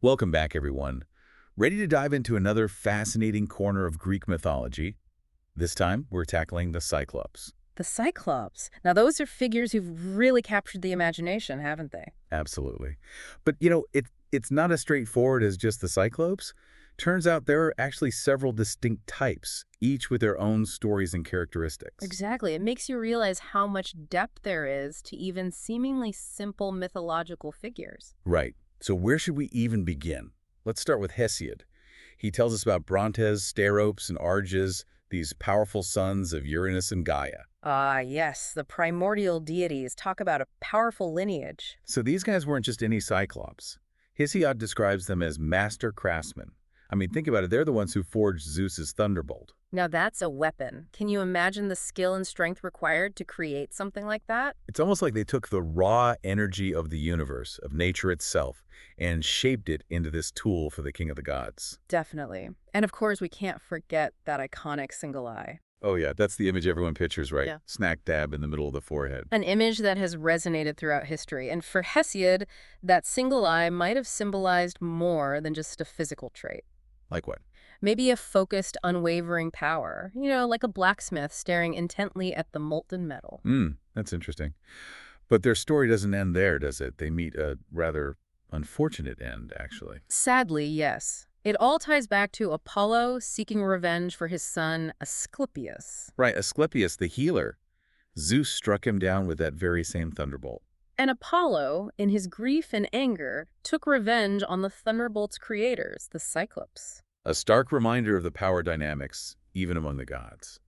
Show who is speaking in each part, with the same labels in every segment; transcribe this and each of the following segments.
Speaker 1: Welcome back, everyone. Ready to dive into another fascinating corner of Greek mythology? This time, we're tackling the Cyclopes.
Speaker 2: The Cyclops. Now, those are figures who've really captured the imagination, haven't they?
Speaker 1: Absolutely. But, it's not as straightforward as just the Cyclopes. Turns out there are actually several distinct types, each with their own stories and characteristics.
Speaker 2: Exactly. It makes you realize how much depth there is to even seemingly simple mythological figures.
Speaker 1: Right. So where should we even begin? Let's start with Hesiod. He tells us about Brontes, Steropes, and Arges, these powerful sons of Uranus and Gaia.
Speaker 2: Ah, yes, the primordial deities talk about a powerful lineage.
Speaker 1: So these guys weren't just any Cyclops. Hesiod describes them as master craftsmen. I mean, think about it. They're the ones who forged Zeus's thunderbolt.
Speaker 2: Now, that's a weapon. Can you imagine the skill and strength required to create something like that?
Speaker 1: It's almost like they took the raw energy of the universe, of nature itself, and shaped it into this tool for the king of the gods.
Speaker 2: Definitely. And of course, we can't forget that iconic single eye.
Speaker 1: Oh yeah, that's the image everyone pictures, right?
Speaker 2: Yeah.
Speaker 1: Smack dab in the middle of the forehead.
Speaker 2: An image that has resonated throughout history. And for Hesiod, that single eye might have symbolized more than just a physical trait.
Speaker 1: Like what?
Speaker 2: Maybe a focused, unwavering power, like a blacksmith staring intently at the molten metal.
Speaker 1: That's interesting. But their story doesn't end there, does it? They meet a rather unfortunate end, actually.
Speaker 2: Sadly, yes. It all ties back to Apollo seeking revenge for his son Asclepius.
Speaker 1: Right, Asclepius, the healer. Zeus struck him down with that very same thunderbolt.
Speaker 2: And Apollo, in his grief and anger, took revenge on the Thunderbolt's creators, the Cyclopes.
Speaker 1: A stark reminder of the power dynamics, even among the gods.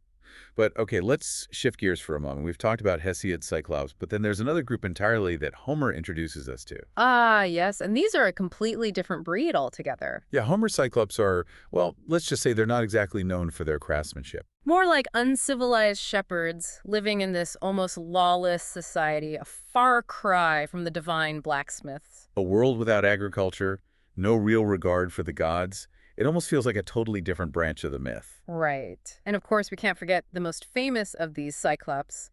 Speaker 1: But okay, let's shift gears for a moment. We've talked about Hesiod, Cyclops, but then there's another group entirely that Homer introduces us to.
Speaker 2: Ah, yes, and these are a completely different breed altogether.
Speaker 1: Yeah, Homer's Cyclops are, well, let's just say they're not exactly known for their craftsmanship.
Speaker 2: More like uncivilized shepherds living in this almost lawless society, a far cry from the divine blacksmiths.
Speaker 1: A world without agriculture, no real regard for the gods. It almost feels like a totally different branch of the myth.
Speaker 2: Right. And of course, we can't forget the most famous of these Cyclops,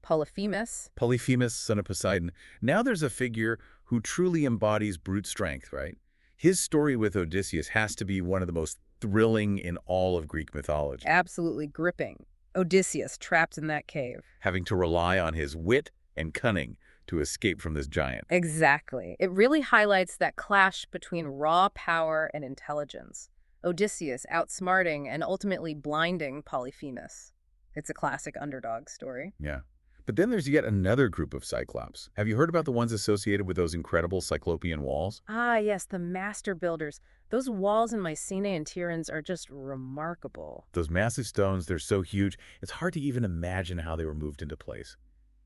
Speaker 2: Polyphemus.
Speaker 1: Polyphemus, son of Poseidon. Now there's a figure who truly embodies brute strength, right? His story with Odysseus has to be one of the most thrilling in all of Greek mythology.
Speaker 2: Absolutely gripping. Odysseus trapped in that cave.
Speaker 1: Having to rely on his wit and cunning to escape from this giant.
Speaker 2: Exactly. It really highlights that clash between raw power and intelligence. Odysseus outsmarting and ultimately blinding Polyphemus. It's a classic underdog story.
Speaker 1: Yeah. But then there's yet another group of Cyclops. Have you heard about the ones associated with those incredible Cyclopean walls?
Speaker 2: Ah, yes, the master builders. Those walls in Mycenae and Tiryns are just remarkable.
Speaker 1: Those massive stones, they're so huge, it's hard to even imagine how they were moved into place.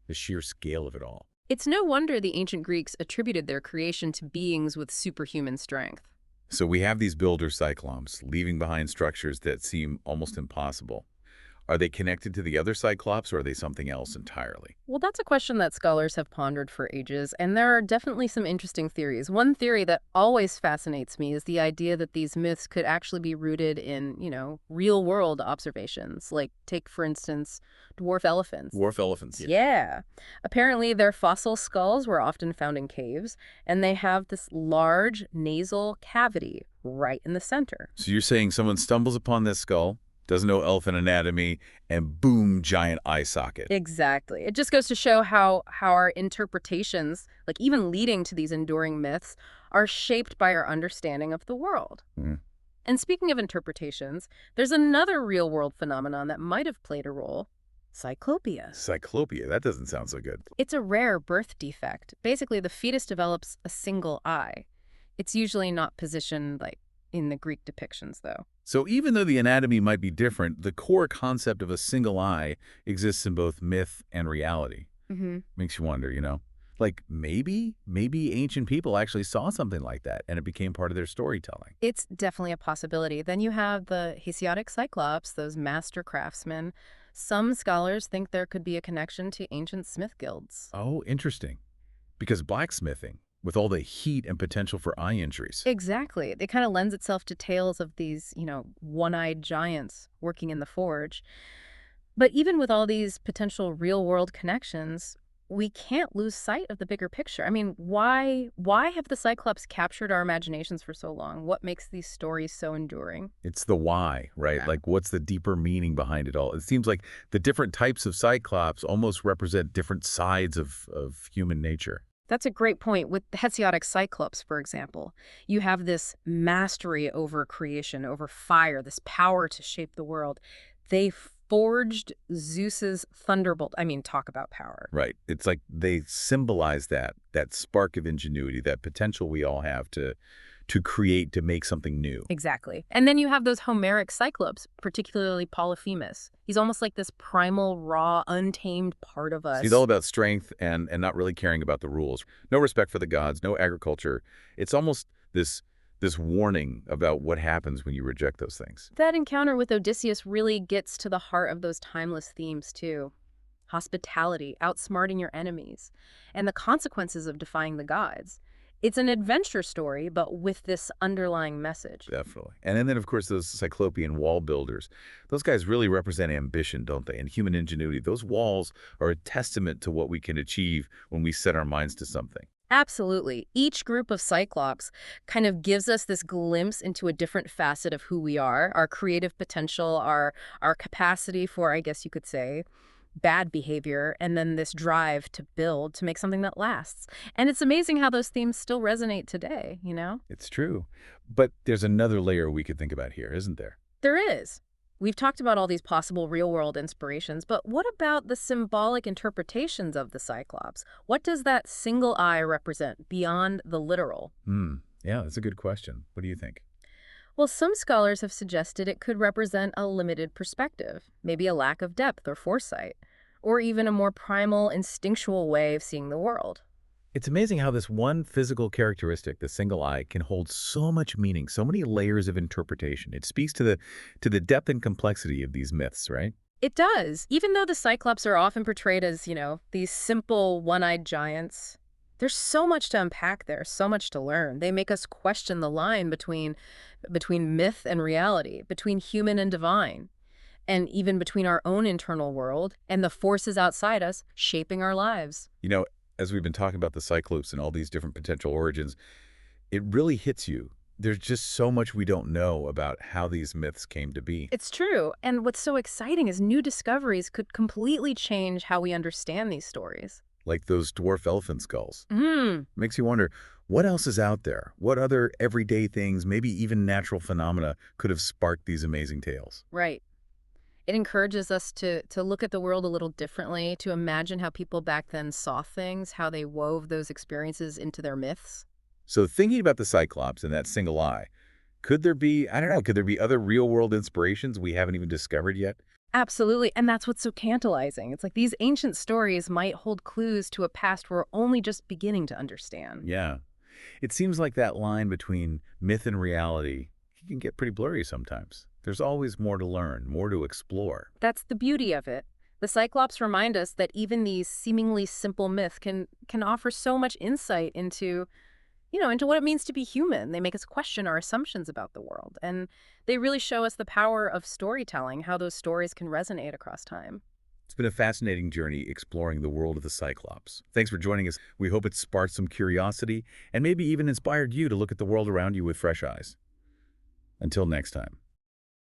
Speaker 1: The sheer scale of it all.
Speaker 2: It's no wonder the ancient Greeks attributed their creation to beings with superhuman strength.
Speaker 1: So we have these builder Cyclops leaving behind structures that seem almost impossible. Are they connected to the other Cyclops, or are they something else entirely?
Speaker 2: Well, that's a question that scholars have pondered for ages, and there are definitely some interesting theories. One theory that always fascinates me is the idea that these myths could actually be rooted in, real-world observations. Like, take, for instance, dwarf elephants.
Speaker 1: Dwarf elephants.
Speaker 2: Yeah. Apparently, their fossil skulls were often found in caves, and they have this large nasal cavity right in the center.
Speaker 1: So you're saying someone stumbles upon this skull, doesn't know elephant anatomy, and boom, giant eye socket.
Speaker 2: Exactly. It just goes to show how our interpretations, like even leading to these enduring myths, are shaped by our understanding of the world.
Speaker 1: Mm.
Speaker 2: And speaking of interpretations, there's another real-world phenomenon that might have played a role. Cyclopia.
Speaker 1: Cyclopia, that doesn't sound so good.
Speaker 2: It's a rare birth defect. Basically, the fetus develops a single eye. It's usually not positioned like in the Greek depictions, though.
Speaker 1: So even though the anatomy might be different, the core concept of a single eye exists in both myth and reality. Makes you wonder, Like maybe ancient people actually saw something like that and it became part of their storytelling.
Speaker 2: It's definitely a possibility. Then you have the Hesiodic Cyclops, those master craftsmen. Some scholars think there could be a connection to ancient smith guilds.
Speaker 1: Oh, interesting. Because blacksmithing, with all the heat and potential for eye injuries.
Speaker 2: Exactly. It kind of lends itself to tales of these, one-eyed giants working in the forge. But even with all these potential real-world connections, we can't lose sight of the bigger picture. I mean, why have the Cyclops captured our imaginations for so long? What makes these stories so enduring?
Speaker 1: It's the why, right?
Speaker 2: Yeah.
Speaker 1: Like, what's the deeper meaning behind it all? It seems like the different types of Cyclops almost represent different sides of human nature.
Speaker 2: That's a great point. With the Hesiodic Cyclops, for example, you have this mastery over creation, over fire, this power to shape the world. They forged Zeus's thunderbolt. I mean, talk about power.
Speaker 1: Right. It's like they symbolize that spark of ingenuity, that potential we all have to create, to make something new.
Speaker 2: Exactly. And then you have those Homeric Cyclops, particularly Polyphemus. He's almost like this primal, raw, untamed part of
Speaker 1: So he's all
Speaker 2: us.
Speaker 1: about strength and not really caring about the rules. No respect for the gods, no agriculture. It's almost this warning about what happens when you reject those things.
Speaker 2: That encounter with Odysseus really gets to the heart of those timeless themes, too. Hospitality, outsmarting your enemies, and the consequences of defying the gods. It's an adventure story, but with this underlying message.
Speaker 1: Definitely. And then, of course, those Cyclopean wall builders. Those guys really represent ambition, don't they? And human ingenuity. Those walls are a testament to what we can achieve when we set our minds to something.
Speaker 2: Absolutely. Each group of Cyclops kind of gives us this glimpse into a different facet of who we are, our creative potential, our capacity for, I guess you could say, bad behavior, and then this drive to build, to make something that lasts. And it's amazing how those themes still resonate today, you know?
Speaker 1: It's true. But there's another layer we could think about here, isn't there?
Speaker 2: There is. We've talked about all these possible real-world inspirations, but what about the symbolic interpretations of the Cyclops? What does that single eye represent beyond the literal?
Speaker 1: Hmm. Yeah, that's a good question. What do you think?
Speaker 2: Well, some scholars have suggested it could represent a limited perspective, maybe a lack of depth or foresight, or even a more primal, instinctual way of seeing the world.
Speaker 1: It's amazing how this one physical characteristic, the single eye, can hold so much meaning, so many layers of interpretation. It speaks to the depth and complexity of these myths, right?
Speaker 2: It does. Even though the Cyclops are often portrayed as, these simple, one-eyed giants, there's so much to unpack there, so much to learn. They make us question the line between myth and reality, between human and divine, and even between our own internal world and the forces outside us shaping our lives.
Speaker 1: You know, as we've been talking about the Cyclopes and all these different potential origins, it really hits you. There's just so much we don't know about how these myths came to be.
Speaker 2: It's true. And what's so exciting is new discoveries could completely change how we understand these stories.
Speaker 1: Like those dwarf elephant skulls.
Speaker 2: Hmm.
Speaker 1: Makes you wonder, what else is out there? What other everyday things, maybe even natural phenomena, could have sparked these amazing tales?
Speaker 2: Right. It encourages us to look at the world a little differently, to imagine how people back then saw things, how they wove those experiences into their myths.
Speaker 1: So thinking about the Cyclops and that single eye, could there be, I don't know, could there be other real-world inspirations we haven't even discovered yet?
Speaker 2: Absolutely. And that's what's so tantalizing. It's like these ancient stories might hold clues to a past we're only just beginning to understand.
Speaker 1: Yeah. It seems like that line between myth and reality can get pretty blurry sometimes. There's always more to learn, more to explore.
Speaker 2: That's the beauty of it. The Cyclops remind us that even these seemingly simple myths can offer so much insight into what it means to be human. They make us question our assumptions about the world. And they really show us the power of storytelling, how those stories can resonate across time.
Speaker 1: It's been a fascinating journey exploring the world of the Cyclops. Thanks for joining us. We hope it sparked some curiosity and maybe even inspired you to look at the world around you with fresh eyes. Until next time.